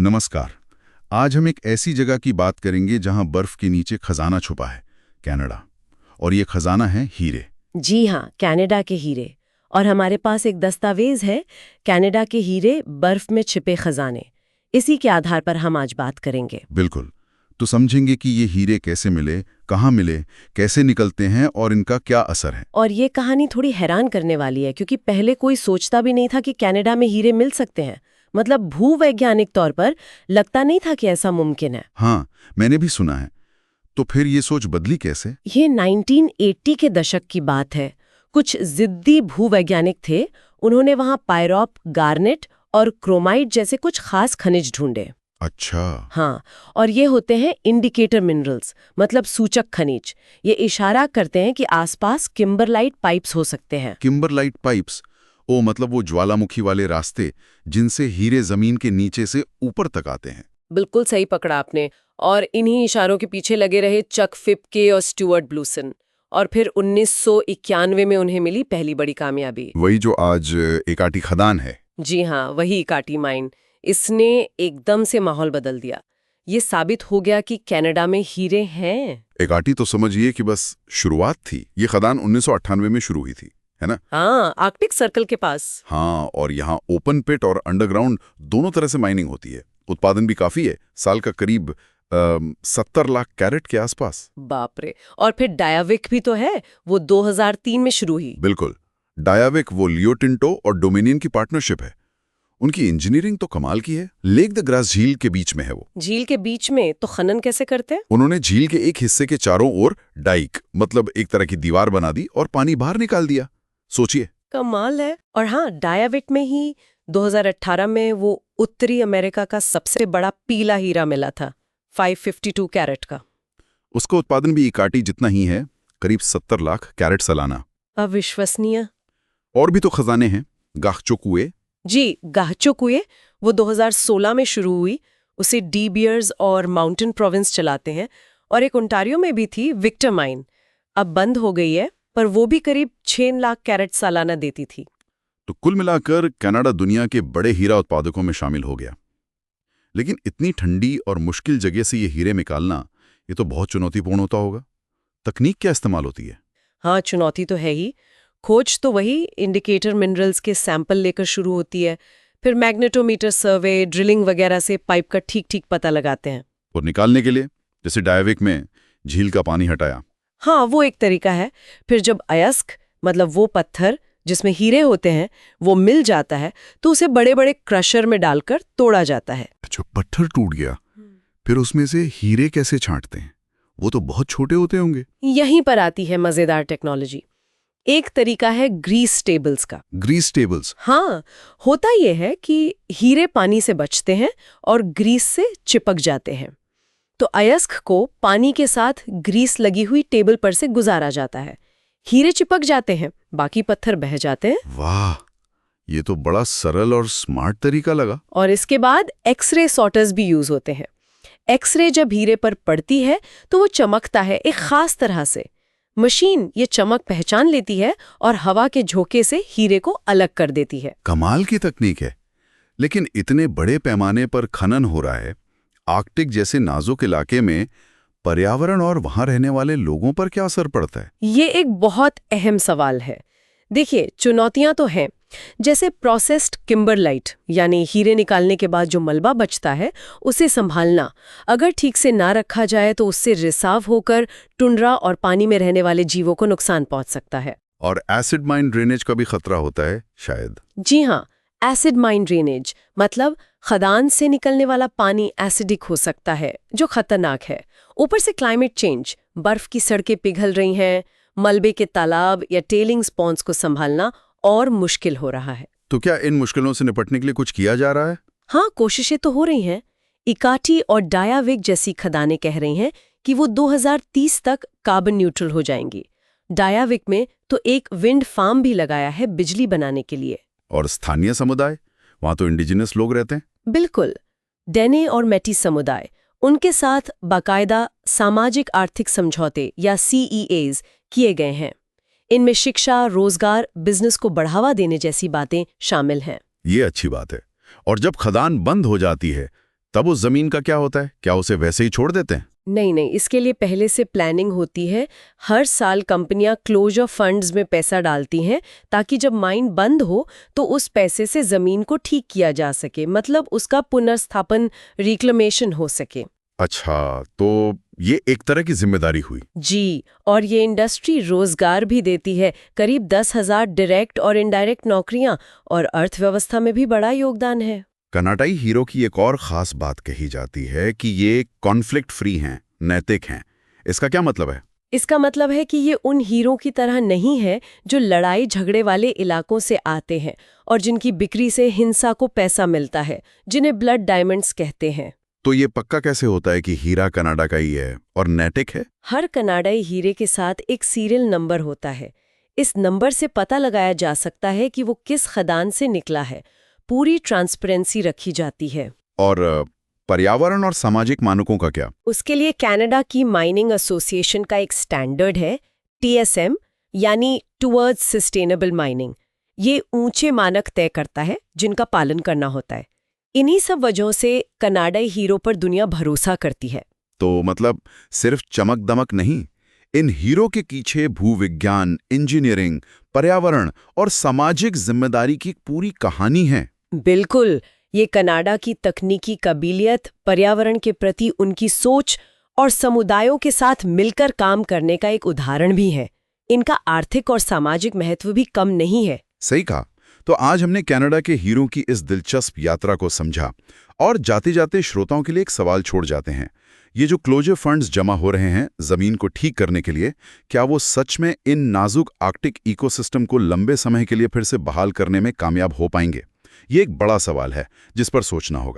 नमस्कार। आज हम एक ऐसी जगह की बात करेंगे जहां बर्फ के नीचे खजाना छुपा है, कनाडा। और ये खजाना है हीरे। जी हाँ, कनाडा के हीरे। और हमारे पास एक दस्तावेज है, कनाडा के हीरे बर्फ में छिपे खजाने। इसी के आधार पर हम आज बात करेंगे। बिल्कुल। तो समझेंगे कि ये हीरे कैसे मिले, कहाँ मिले, कैसे निकलते हैं और इनका क्या असर है। और ये कहानी थोड़ी हैरान करने वाली है, क्योंकि पहले कोई सोचता भी नहीं था कि कनाडा में हीरे मिल सकते हैं। मतलब भूवैज्ञानिक तौर पर लगता नहीं था कि ऐसा मुमकिन है। हाँ, मैंने भी सुना है। तो फिर ये सोच बदली कैसे? ये 1980 के दशक की बात है। कुछ जिद्दी भूवैज्ञानिक थे। उन्होंने वहां पायरोप, गार्नेट और क्रोमाइट जैसे कुछ खास खनिज ढूंढे। अच्छा। हाँ, और ये होते हैं इंडिकेटर मिनरल्स, मतलब सूचक खनिज। ये इशारा करते हैं कि आसपास किम्बरलाइट पाइप्स हो सकते हैं। Kimberlite pipes. ओ, मतलब वो ज्वालामुखी वाले रास्ते जिनसे हीरे जमीन के नीचे से ऊपर तक आते हैं। बिल्कुल सही पकड़ा आपने। और इन्हीं इशारों के पीछे लगे रहे चक फिप्के और स्टुअर्ट ब्लूसन। और फिर 1991 में उन्हें मिली पहली बड़ी कामयाबी। वही जो आज एकाटी खदान है। जी हाँ, वही काटी माइन। इसने एकदम से माहौल बदल दिया। ये साबित हो गया कि कनाडा में हीरे हैं। एकाटी तो समझिए कि बस शुरुआत थी। ये खदान 1998 में शुरू हुई थी, है ना? हाँ, आर्कटिक सर्कल के पास। हाँ, और यहाँ ओपन पिट और अंडरग्राउंड दोनों तरह से माइनिंग होती है। उत्पादन भी काफी है, साल का करीब 70 लाख कैरेट के आसपास। बाप रे। और फिर डायाविक भी तो है, वो 2003 में शुरू हुई। बिल्कुल। डायाविक वो लियो टिंटो और डोमिनियन की पार्टनरशिप है। उनकी इंजीनियरिंग तो कमाल की है। लेक द ग्रास झील के बीच में है वो। झील के बीच में तो खनन कैसे करते हैं? उन्होंने झील के एक हिस्से के चारों ओर डाइक, मतलब एक तरह की दीवार बना दी और पानी बाहर निकाल दिया। सोचिए। कमाल है। और हाँ, डायाविक में ही 2018 में वो उत्तरी अमेरिका का सबसे बड़ा पीला हीरा मिला था, 552 कैरेट का। उसका उत्पादन भी इकाटी जितना ही है, करीब 70 लाख कैरेट सालाना। अविश्वसनीय। और भी तो खजाने हैं। गाहचोकुए। जी, गाहचोकुए वो 2016 में शुरू हुई। उसे डी बियर्स और माउंटेन प्रोविंस चलाते हैं। और एक ओंटारियो में भी थी, विक्टर माइन। अब बंद हो गई है, पर वो भी करीब 6 लाख कैरेट सालाना देती थी। तो कुल मिलाकर कनाडा दुनिया के बड़े हीरा उत्पादकों में शामिल हो गया। लेकिन इतनी ठंडी और मुश्किल जगह से ये हीरे निकालना, ये तो बहुत चुनौतीपूर्ण होता होगा। तकनीक क्या इस्तेमाल होती है? हाँ, चुनौती तो है ही। खोज तो वही इंडिकेटर मिनरल्स के सैंपल लेकर शुरू होती है। फिर मैग्नेटोमीटर सर्वे, ड्रिलिंग वगैरह से पाइप का ठीक पता लगाते हैं। और निकालने के लिए, जैसे डायविक में झील का पानी हटाया। हाँ, वो एक तरीका है। फिर जब अयस्क, मतलब वो पत्थर जिसमें हीरे होते हैं, वो मिल जाता है, तो उसे बड़े बड़े क्रशर में डालकर तोड़ा जाता है। अच्छा, पत्थर टूट गया, फिर उसमें से हीरे कैसे छांटते हैं? वो तो बहुत छोटे होते होंगे। यहीं पर आती है मजेदार टेक्नोलॉजी। एक तरीका है ग्रीस टेबल्स का। Grease tables? हाँ, होता यह है कि हीरे पानी से बचते हैं और ग्रीस से चिपक जाते हैं। तो अयस्क को पानी के साथ ग्रीस लगी हुई टेबल पर से गुजारा जाता है। हीरे चिपक जाते हैं, बाकी पत्थर बह जाते हैं। वाह, ये तो बड़ा सरल और स्मार्ट तरीका लगा। और इसके बाद एक्सरे सॉर्टर्स भी यूज होते हैं। एक्सरे जब हीरे पर पड़ती है तो वो चमकता है एक खास तरह से। मशीन ये चमक पहचान लेती है और हवा के झोंके से हीरे को अलग कर देती है। कमाल की तकनीक है। लेकिन इतने बड़े पैमाने पर खनन हो रहा है, आर्कटिक जैसे नाजुक इलाके में पर्यावरण और वहां रहने वाले लोगों पर क्या असर पड़ता है? ये एक बहुत अहम सवाल है। देखिए, चुनौतियां तो हैं, जैसे प्रोसेस्ड किम्बरलाइट, यानी हीरे निकालने के बाद जो मलबा बचता है उसे संभालना। अगर ठीक से ना रखा जाए तो उससे रिसाव होकर टुंड्रा और पानी में रहने वाले जीवों को नुकसान पहुंच सकता है। और एसिड माइन ड्रेनेज का भी खतरा होता है शायद। जी हाँ, एसिड माइन ड्रेनेज मतलब खदान से निकलने वाला पानी एसिडिक हो सकता है, जो खतरनाक है। ऊपर से क्लाइमेट चेंज, बर्फ की सड़कें पिघल रही हैं, मलबे के तालाब या टेलिंग्स पॉन्ड्स को संभालना और मुश्किल हो रहा है। तो क्या इन मुश्किलों से निपटने के लिए कुछ किया जा रहा है? हाँ, कोशिशें तो हो रही हैं। इकाटी और डायाविक जैसी खदानें कह रही हैं कि वो 2030 तक कार्बन न्यूट्रल हो जाएंगी। डायाविक में तो एक विंड फार्म भी लगाया है बिजली बनाने के लिए। और स्थानीय समुदाय, वहां तो इंडिजिनस लोग रहते हैं। बिल्कुल। डेने और मेटी समुदाय, उनके साथ बाकायदा सामाजिक आर्थिक समझौते या CEAs किए गए हैं। इनमें शिक्षा, रोजगार, बिजनेस को बढ़ावा देने जैसी बातें शामिल हैं। ये अच्छी बात है। और जब खदान बंद हो जाती है तब उस जमीन का क्या होता है? क्या उसे वैसे ही छोड़ देते हैं? नहीं नहीं, इसके लिए पहले से प्लानिंग होती है। हर साल कंपनियां क्लोजर फंड्स में पैसा डालती हैं ताकि जब माइन बंद हो तो उस पैसे से जमीन को ठीक किया जा सके, मतलब उसका पुनर्स्थापन, रिक्लेमेशन हो सके। अच्छा, तो ये एक तरह की जिम्मेदारी हुई। जी, और ये इंडस्ट्री रोजगार भी देती है, करीब 10,000 डायरेक्ट और इनडायरेक्ट नौकरियां, और अर्थव्यवस्था में भी बड़ा योगदान है। कनाडाई हीरो की एक और खास बात कही जाती है कि ये कॉन्फ्लिक्ट फ्री हैं, नैतिक हैं। इसका क्या मतलब है? इसका मतलब है कि ये उन हीरो की तरह नहीं है जो लड़ाई झगड़े वाले इलाकों से आते हैं और जिनकी बिक्री से हिंसा को पैसा मिलता है, जिन्हें ब्लड डायमंड्स कहते हैं। तो ये पक्का कैसे होता है कि हीरा कनाडा का ही है और नैतिक है? हर कनाडाई हीरे के साथ एक सीरियल नंबर होता है। इस नंबर से पता लगाया जा सकता है कि वो किस खदान से निकला है। पूरी ट्रांसपेरेंसी रखी जाती है। और पर्यावरण और सामाजिक मानकों का क्या? उसके लिए कनाडा की माइनिंग एसोसिएशन का एक स्टैंडर्ड है, TSM, यानी टुवर्ड्स सस्टेनेबल माइनिंग। ये ऊंचे मानक तय करता है जिनका पालन करना होता है। इन्हीं सब वजहों से कनाडाई हीरो पर दुनिया भरोसा करती है। तो मतलब सिर्फ चमक दमक नहीं, इन हीरो के पीछे भूविज्ञान, इंजीनियरिंग, पर्यावरण और सामाजिक जिम्मेदारी की पूरी कहानी है। बिल्कुल, ये कनाडा की तकनीकी काबिलियत, पर्यावरण के प्रति उनकी सोच और समुदायों के साथ मिलकर काम करने का एक उदाहरण भी है। इनका आर्थिक और सामाजिक महत्व भी कम नहीं है। सही कहा। तो आज हमने कनाडा के हीरो की इस दिलचस्प यात्रा को समझा, और जाते जाते श्रोताओं के लिए एक सवाल छोड़ जाते हैं। ये जो क्लोजर फंड्स जमा हो रहे हैं जमीन को ठीक करने के लिए, क्या वो सच में इन नाजुक आर्कटिक इकोसिस्टम को लंबे समय के लिए फिर से बहाल करने में कामयाब हो पाएंगे? ये एक बड़ा सवाल है जिस पर सोचना होगा।